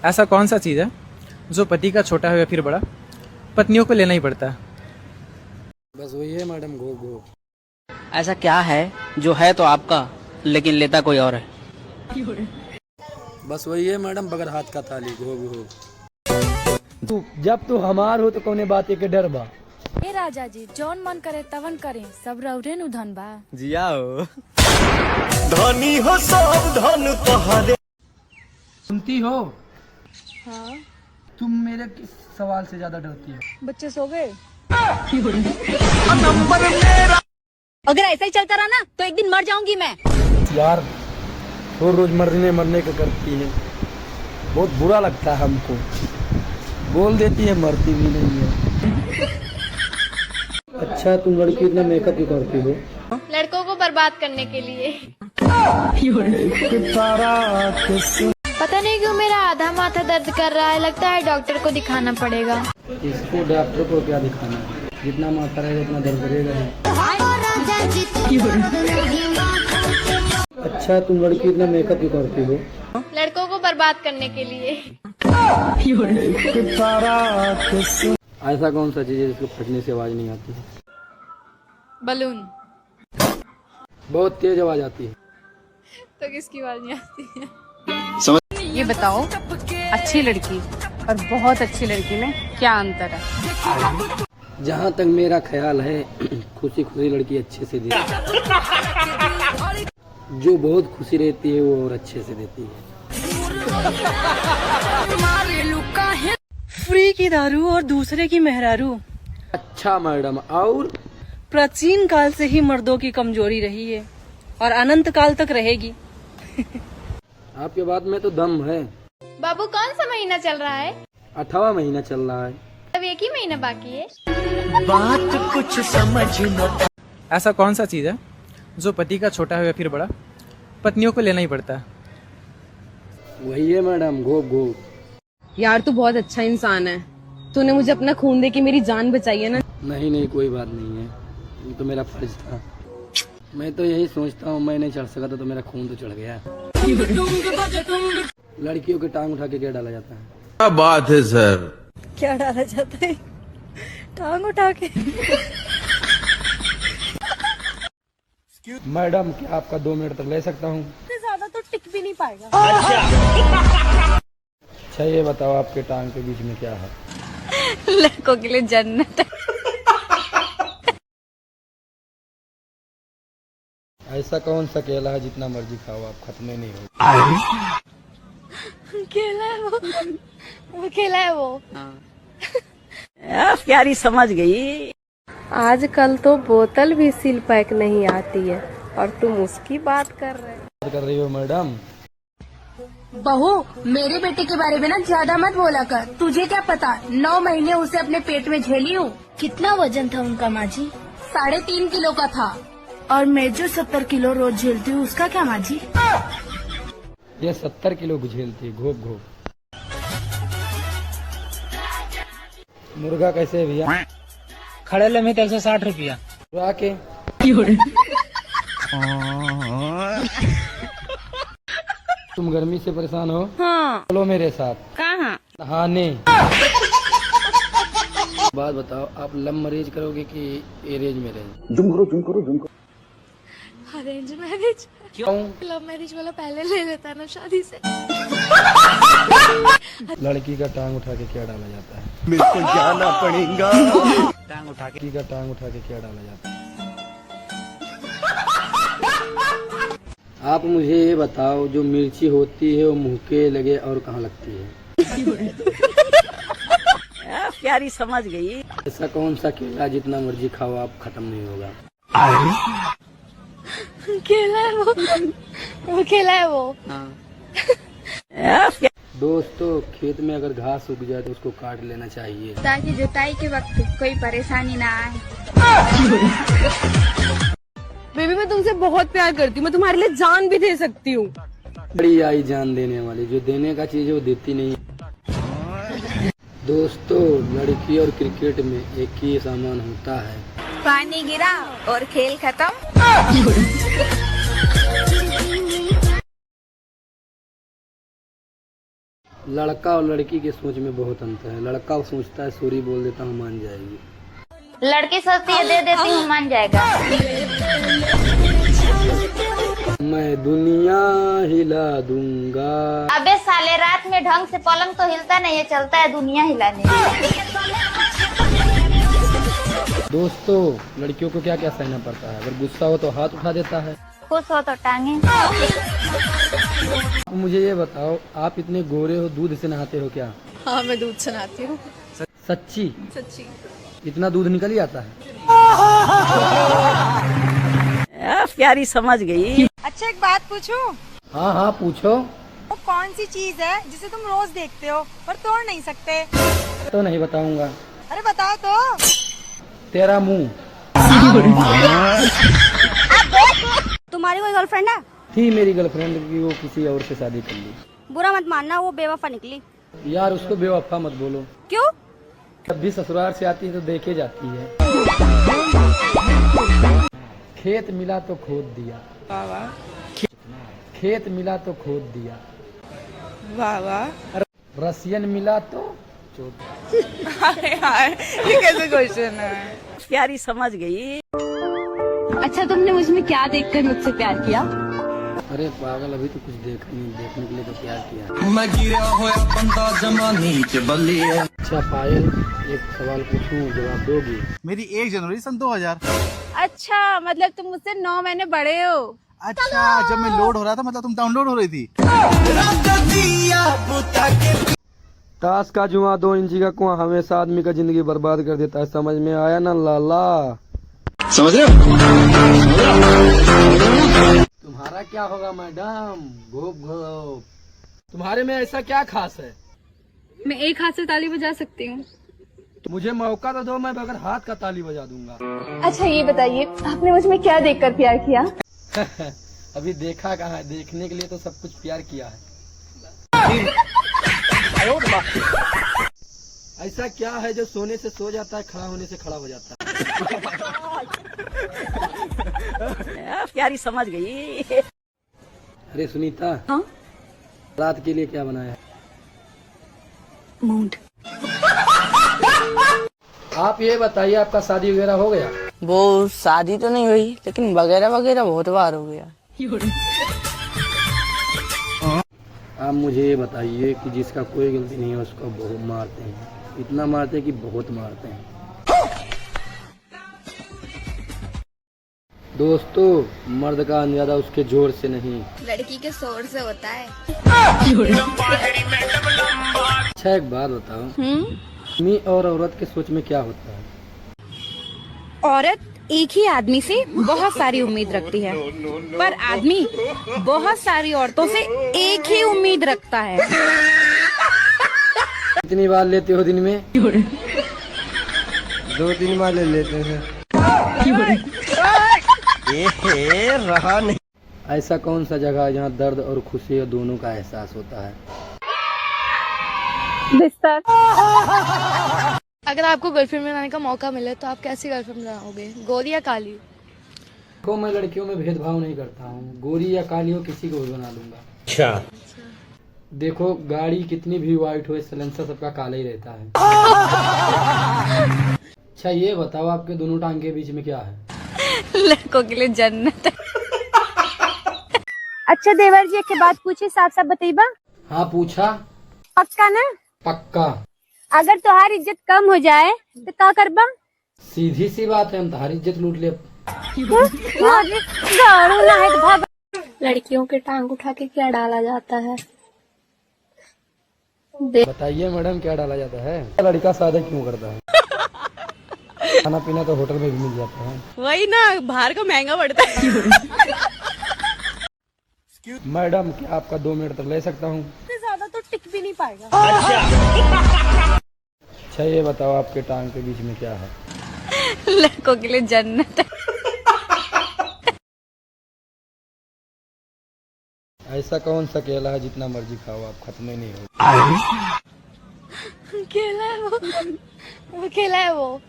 ऐसा कौन सा चीज़ है जो पति का छोटा हो या फिर बड़ा पत्नियों को लेना ही पड़ता है? बस वही है मैडम, घो घो। ऐसा क्या है जो है तो आपका लेकिन लेता कोई और है? बस वही है मैडम, बगैर हाथ का थाली, घो घो। तू जब तू हमार हो तो कौने बात के डर बा? ए राजा जी, जौन मन करे तवन करे, सब रौरे नु धन बा। जिया हो धनी हो सब धन तोहरे। सुनती हो? हाँ, तुम मेरे किस सवाल से ज्यादा डरती हो? बच्चे सो गए। अगर ऐसा ही चलता रहा ना तो एक दिन मर जाऊंगी मैं। यार रोज रोज मरने का करती है, बहुत बुरा लगता है हमको। बोल देती है, मरती भी नहीं है। अच्छा तुम लड़की इतना मेकअप क्यों करती हो? लड़कों को बर्बाद करने के लिए। पता नहीं क्यों मेरा आधा माथा दर्द कर रहा है, लगता है डॉक्टर को दिखाना पड़ेगा। इसको डॉक्टर को क्या दिखाना है, जितना माथा रहेगा उतना दर्द करेगा। अच्छा तुम लड़की इतना मेकअप क्यों करती हो? लड़कों को बर्बाद करने के लिए। ऐसा कौन सा चीज है जिसको फटने से आवाज नहीं आती है? बलून। बहुत तेज आवाज आती है। तो किसकी आवाज नहीं आती है? ये बताओ, अच्छी लड़की और बहुत अच्छी लड़की में क्या अंतर है? जहाँ तक मेरा ख्याल है, खुशी खुशी लड़की अच्छे से देती है। जो बहुत खुशी रहती है वो और अच्छे से देती है। फ्री की दारू और दूसरे की मेहरारू अच्छा मैडम, और प्राचीन काल से ही मर्दों की कमजोरी रही है और अनंत काल तक रहेगी। आपके बात में तो दम है। बाबू कौन सा महीना चल रहा है? 8वां महीना चल रहा है। अब एक ही महीना बाकी है। बात कुछ समझ न। ऐसा कौन सा चीज़ है जो पति का छोटा हो या फिर बड़ा पत्नियों को लेना ही पड़ता है? वही है मैडम, घो घो। यार तू बहुत अच्छा इंसान है, तूने मुझे अपना खून दे के मेरी जान बचाई है ना। नहीं नहीं कोई बात नहीं है, ये तो मेरा फर्ज था। मैं तो यही सोचता हूँ, मैं नहीं चढ़ सका तो मेरा खून तो चढ़ गया। लड़कियों की टांग उठा के क्या डाला जाता है? क्या बात है सर। क्या डाला जाता है? टांग उठा के। मैडम क्या आपका 2 मिनट तक ले सकता हूँ? ज्यादा तो टिक भी नहीं पाएगा। अच्छा ये बताओ, आपके टांग के बीच में क्या है? लड़कों के लिए जन्नत है। ऐसा कौन सा केला है जितना मर्जी खाओ आप खत्म नहीं हो? केला है वो केला है वो। प्यारी समझ गई। आजकल तो बोतल भी सील पैक नहीं आती है और तुम उसकी बात कर रहे हो मैडम? बहू, मेरे बेटे के बारे में ना ज्यादा मत बोला कर। तुझे क्या पता, 9 महीने उसे अपने पेट में झेली हूँ। कितना वजन था उनका माँ जी? 3.5 किलो का था। और मैं जो 70 किलो रोज झेलती हूँ, उसका क्या माँ जी? ये 70 किलो झेलती, घोप घोप। मुर्गा कैसे है भैया? खड़े ले में 160 रुपया। के तुम गर्मी से परेशान हो? हाँ। चलो मेरे साथ। कहाँ? नहाने। बात बताओ, आप लव मैरिज करोगे कि अरेंज मैरिज? जुम करो। Arrange marriage. क्यों? लव मैरिज वाला पहले ले लेता ना शादी से। लड़की का टांग उठा के क्या डाला जाता है? मेरे को जाना पड़ेगा। टांग उठा के क्या डाला जाता है? आप मुझे ये बताओ, जो मिर्ची होती है वो मुंह के लगे और कहाँ लगती है? प्यारी समझ गई। ऐसा कौन सा केला जितना मर्जी खाओ आप खत्म नहीं होगा? केला है वो केला है वो। दोस्तों, खेत में अगर घास उग जाए तो उसको काट लेना चाहिए ताकि जुताई के वक्त कोई परेशानी ना आए। बेबी मैं तुमसे बहुत प्यार करती हूँ, मैं तुम्हारे लिए जान भी दे सकती हूँ। बड़ी आई जान देने वाली, जो देने का चीज है वो देती नहीं। दोस्तों, लड़की और क्रिकेट में एक ही सामान होता है, पानी गिरा और खेल खत्म। लड़का और लड़की के सोच में बहुत अंतर है। लड़का सोचता है सॉरी बोल देता हूँ मान जाएगी, लड़की सोचती है दे देती हूँ मान जाएगा। मैं दुनिया हिला दूंगा। अबे साले रात में ढंग से पलंग तो हिलता नहीं है, चलता है दुनिया हिलाने। दोस्तों लड़कियों को क्या क्या सहना पड़ता है, अगर गुस्सा हो तो हाथ उठा देता है। खुश हो तो टांगे। मुझे ये बताओ, आप इतने गोरे हो, दूध से नहाते हो क्या? हाँ मैं दूध से नहाती हूँ। सच्ची? सच्ची। इतना दूध निकल ही आता है? प्यारी समझ गई। अच्छा एक बात पूछूं? हाँ हाँ पूछो। वो कौन सी चीज है जिसे तुम रोज देखते हो पर तोड़ नहीं सकते? तो नहीं बताऊंगा। अरे बताओ तो। तेरा मुंह। तुम्हारी कोई गर्लफ्रेंड है? थी मेरी गर्लफ्रेंड की, वो किसी और से शादी कर ली। बुरा मत मानना, वो बेवफा निकली। यार उसको बेवफा मत बोलो। क्यों? जब भी ससुराल से आती है तो देखे जाती है। खेत मिला तो खोद दिया, खेत मिला तो खोद दिया, वाह वाह। रसियन मिला तो चोद। ये कैसे क्वेश्चन है? प्यारी समझ गई। अच्छा तुमने मुझमें क्या देखकर मुझसे प्यार किया? अरे पागल, अभी तो कुछ देखा नहीं, देखने के लिए तो प्यार किया। मैं गिरा हुआ बंदा जमानी के बल्ली है। अच्छा पायल, एक सवाल पूछूं, जवाब दोगी? मेरी 1 जनवरी सन 2000। अच्छा मतलब तुम मुझसे 9 महीने बड़े हो। अच्छा जब मैं लोड हो रहा था मतलब तुम डाउनलोड हो रही थी। ताश का जुआ 2 इंची का कुआं हमेशा आदमी का जिंदगी बर्बाद कर देता है, समझ में आया ना लाला? समझ रहे हो? तुम्हारा क्या होगा मैडम? घोप घोप। तुम्हारे में ऐसा क्या खास है? मैं एक हाथ से ताली बजा सकती हूँ। मुझे मौका तो दो, मैं बगैर हाथ का ताली बजा दूंगा। अच्छा ये बताइए आपने मुझमें क्या देखकर प्यार किया? अभी देखा कहाँ है, देखने के लिए तो सब कुछ प्यार किया है। ऐसा क्या है जो सोने से सो जाता है, खड़ा होने से खड़ा हो जाता है? प्यारी समझ गई। अरे सुनीता, हाँ? रात के लिए क्या बनाया है? मूड। आप ये बताइए, आपका शादी वगैरह हो गया? वो शादी तो नहीं हुई लेकिन वगैरह वगैरह बहुत बार हो गया। आप मुझे ये बताइए कि जिसका कोई गलती नहीं है उसको बहुत मारते हैं, इतना मारते हैं कि बहुत मारते हैं। दोस्तों मर्द का अंदाजा उसके जोर से नहीं, लड़की के शोर से होता है। अच्छा एक बात बताओ, आदमी और औरत के सोच में क्या होता है? औरत एक ही आदमी से बहुत सारी उम्मीद रखती है, पर आदमी बहुत सारी औरतों से एक ही उम्मीद रखता है। कितनी बार लेते हो दिन में? 2-3 बार ले लेते हैं। रहा नहीं। ऐसा कौन सा जगह है जहाँ दर्द और खुशी दोनों का एहसास होता है? बिस्तर। अगर आपको गर्लफ्रेंड बनाने का मौका मिले तो आप कैसी गर्लफ्रेंड बनाओगे, गोरी या काली? को मैं लड़कियों में भेदभाव नहीं करता हूँ, गोरी या काली हो किसी को भी बना लूंगा। अच्छा देखो गाड़ी कितनी भी व्हाइट हो, साइलेंसर सबका काला ही रहता है। अच्छा ये बताओ, आपके दोनों टांग के बीच में क्या है? लड़कों के लिए जन्नत है। अच्छा देवर जी एक बात पूछे, साफ साफ बताइबा? हाँ पूछा। पक्का ना? पक्का। अगर तुम्हारी इज्जत कम हो जाए तो क्या करबा? सीधी सी बात है, हम तुम्हारी इज्जत लूट ले। लड़कियों के टांग उठा के क्या डाला जाता है? बताइए मैडम क्या डाला जाता है? लड़का शादी क्यों करता है? खाना पीना तो होटल में भी मिल जाता है। वही ना, बाहर का महंगा पड़ता है। मैडम क्या आपका 2 मिनट तक ले सकता हूँ? ज्यादा तो टिक भी नहीं पाएगा। अच्छा ये बताओ, आपके टांग के बीच में क्या है? लड़कों के लिए जन्नत है। ऐसा कौन सा केला है जितना मर्जी खाओ आप खत्म ही नहीं हो? केला है वो केला है वो।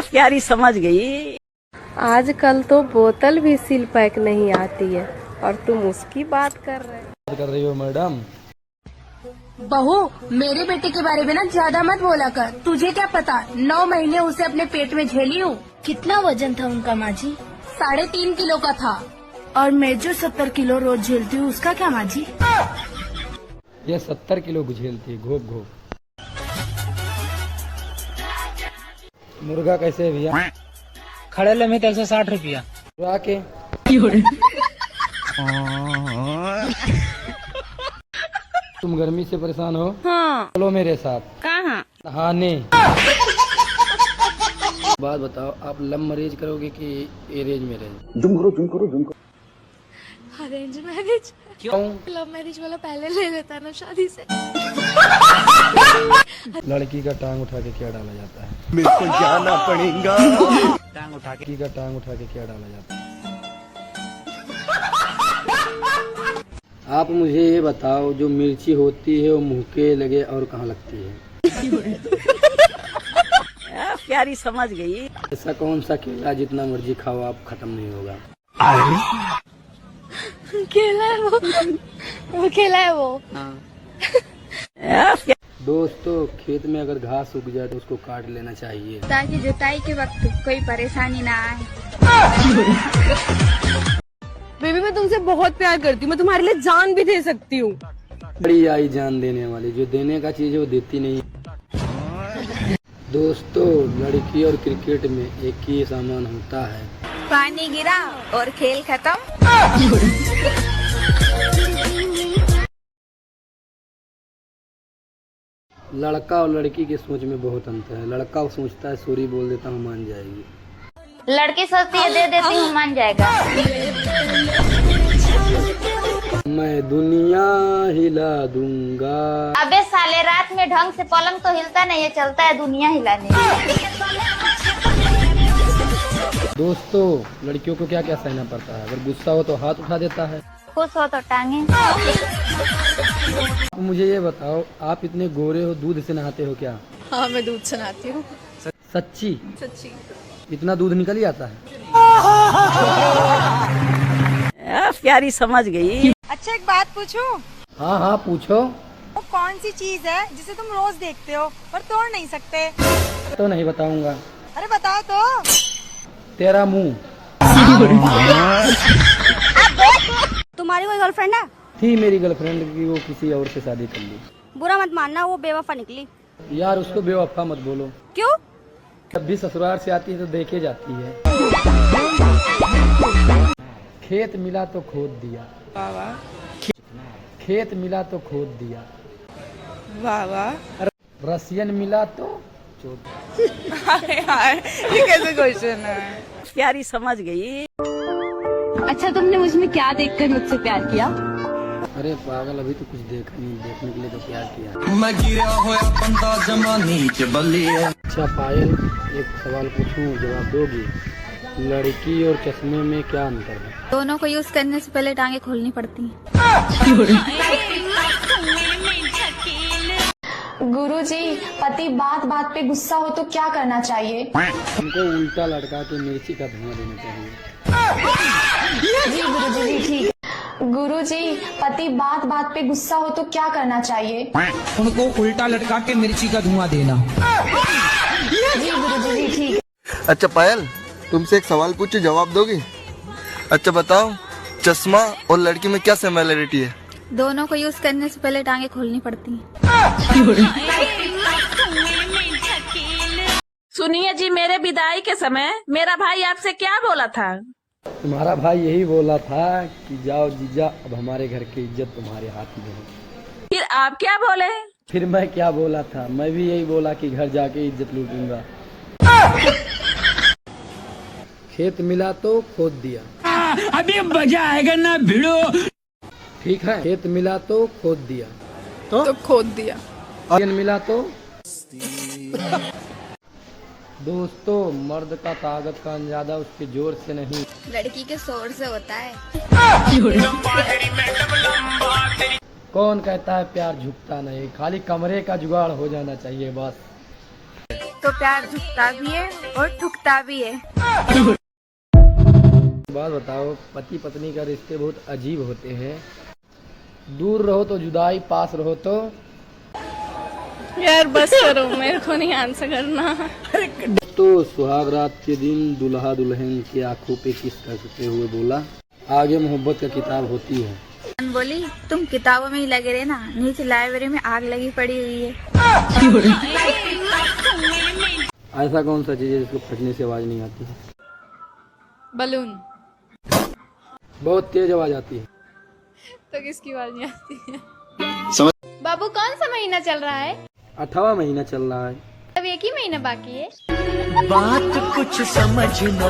प्यारी समझ गई। आजकल तो बोतल भी सील पैक नहीं आती है और तुम उसकी बात कर रहे हो। बात कर रही हो मैडम? बहू, मेरे बेटे के बारे में ना ज्यादा मत बोला कर। तुझे क्या पता, 9 महीने उसे अपने पेट में झेली हूँ। कितना वजन था उनका माँ जी? 3.5 किलो का था। और मैं जो 70 किलो रोज झेलती हूँ, उसका क्या माँ जी? ये 70 किलो झेलती है, घोप घोप। मुर्गा कैसे है भैया? खड़े लम्हे 160 रुपया। के तुम गर्मी से परेशान हो? हाँ। चलो मेरे साथ। कहाँ? नहाने। बात बताओ, आप लव मैरिज करोगे कि अरेंज मैरिज? जुम करो। Arrange marriage. क्यों? लव मैरिज वाला पहले ले लेता ना शादी से। लड़की का टांग उठा के क्या डाला जाता है? मेरे को जाना पड़ेगा। लड़की का टांग उठा के क्या डाला जाता है? आप मुझे ये बताओ, जो मिर्ची होती है वो मुंह के लगे और कहाँ लगती है? प्यारी समझ गई। ऐसा कौन सा केला जितना मर्जी खाओ आप खत्म नहीं होगा? केला है वो केला है वो। दोस्तों, खेत में अगर घास उग जाए तो उसको काट लेना चाहिए, ताकि जुताई के वक्त कोई परेशानी ना आए। बेबी, मैं तुमसे बहुत प्यार करती हूँ, मैं तुम्हारे लिए जान भी दे सकती हूँ। बड़ी आई जान देने वाली, जो देने का चीज है वो देती नहीं। दोस्तों, लड़की और क्रिकेट में एक ही सामान होता है। पानी गिरा और खेल खत्म। लड़का और लड़की की सोच में बहुत अंतर है। लड़का सोचता है सॉरी बोल देता हूँ मान जाएगी। लड़की सोचती है दे देती हूँ मान जाएगा। मैं दुनिया हिला दूंगा। अबे साले, रात में ढंग से पलंग तो हिलता नहीं है, चलता है दुनिया हिलाने। दोस्तों, लड़कियों को क्या क्या सहना पड़ता है? अगर गुस्सा हो तो हाथ उठा देता है, खुश हो तो टांगे। मुझे ये बताओ, आप इतने गोरे हो, दूध से नहाते हो क्या? हाँ, मैं दूध से नहाती हूँ। सच्ची? सच्ची। इतना दूध निकल ही आता है? प्यारी समझ गई। अच्छा, एक बात पूछूं? हाँ पूछो। वो कौन सी चीज है जिसे तुम रोज देखते हो पर तोड़ नहीं सकते? तो नहीं बताऊंगा। अरे बताओ तो। तेरा मुंह। तुम्हारी कोई गर्लफ्रेंड है? थी मेरी गर्लफ्रेंड की, वो किसी और से शादी कर ली। बुरा मत मानना, वो बेवफा निकली। यार, उसको बेवफा मत बोलो। क्यों? जब भी ससुराल से आती है तो देखे जाती है। खेत मिला तो खोद दिया। खेत मिला तो खोद दिया। रसियन मिला तो चोद। ये कैसे क्वेश्चन है? प्यारी समझ गई। अच्छा, तुमने मुझमें क्या देखकर मुझसे प्यार किया? अरे पागल, अभी तो कुछ देखा नहीं, देखने के लिए तो प्यार किया। मैं गिरा हुआ बंदा जमानी के बल्ले। अच्छा पायल, एक सवाल पूछूं, जवाब दोगी? लड़की और चश्मे में क्या अंतर है? दोनों को यूज करने से पहले टांगे खोलनी पड़ती हैं। गुरुजी, पति बात बात पे गुस्सा हो तो क्या करना चाहिए? हमको उल्टा लटका के मिर्ची का धुआं देना चाहिए। जी गुरुजी, जी ठीक। गुरुजी, पति बात बात पे गुस्सा हो तो क्या करना चाहिए? उनको उल्टा लटका के मिर्ची का धुआं देना। जी गुरुजी, जी ठीक। अच्छा पायल, तुमसे एक सवाल पूछूं, जवाब दोगी? अच्छा बताओ, चश्मा और लड़की में क्या सिमिलरिटी है? दोनों को यूज करने से पहले टांगे खोलनी पड़ती हैं। सुनिए जी, मेरे विदाई के समय मेरा भाई आपसे क्या बोला था? तुम्हारा भाई यही बोला था कि जाओ जीजा, अब हमारे घर की इज्जत तुम्हारे हाथ में है। फिर आप क्या बोले? फिर मैं क्या बोला था? मैं भी यही बोला कि घर जाके इज्जत लूटूंगा। खेत मिला तो खोद दिया। अभी मजा आएगा ना भिड़ो। ठीक है, खेत मिला तो खोद दिया। तो खोद दिया। और मिला तो दोस्तों, मर्द का ताकत का अंदाजा उसके जोर से नहीं, लड़की के शोर से होता है। कौन कहता है प्यार झुकता नहीं? खाली कमरे का जुगाड़ हो जाना चाहिए बस। तो प्यार झुकता भी है और ठुकता भी है। बात बताओ, पति पत्नी का रिश्ते बहुत अजीब होते हैं। दूर रहो तो जुदाई, पास रहो तो यार बस करो, मेरे को नहीं आंसर करना। तो सुहाग रात के दिन दुल्हा दुल्हन की आंखों पे किस करते हुए बोला, आगे मोहब्बत का किताब होती है। बोली तुम किताबों में ही लगे रहे ना, नीचे लाइब्रेरी में आग लगी पड़ी हुई है। ऐसा कौन सा चीज है जिसको फटने से आवाज नहीं आती है? बलून। बहुत तेज आवाज आती है। तो किसकी आवाज नहीं आती है? बाबू कौन सा महीना चल रहा है? 8वां महीना चल रहा है। अब एक ही महीना बाकी है। बात कुछ समझ न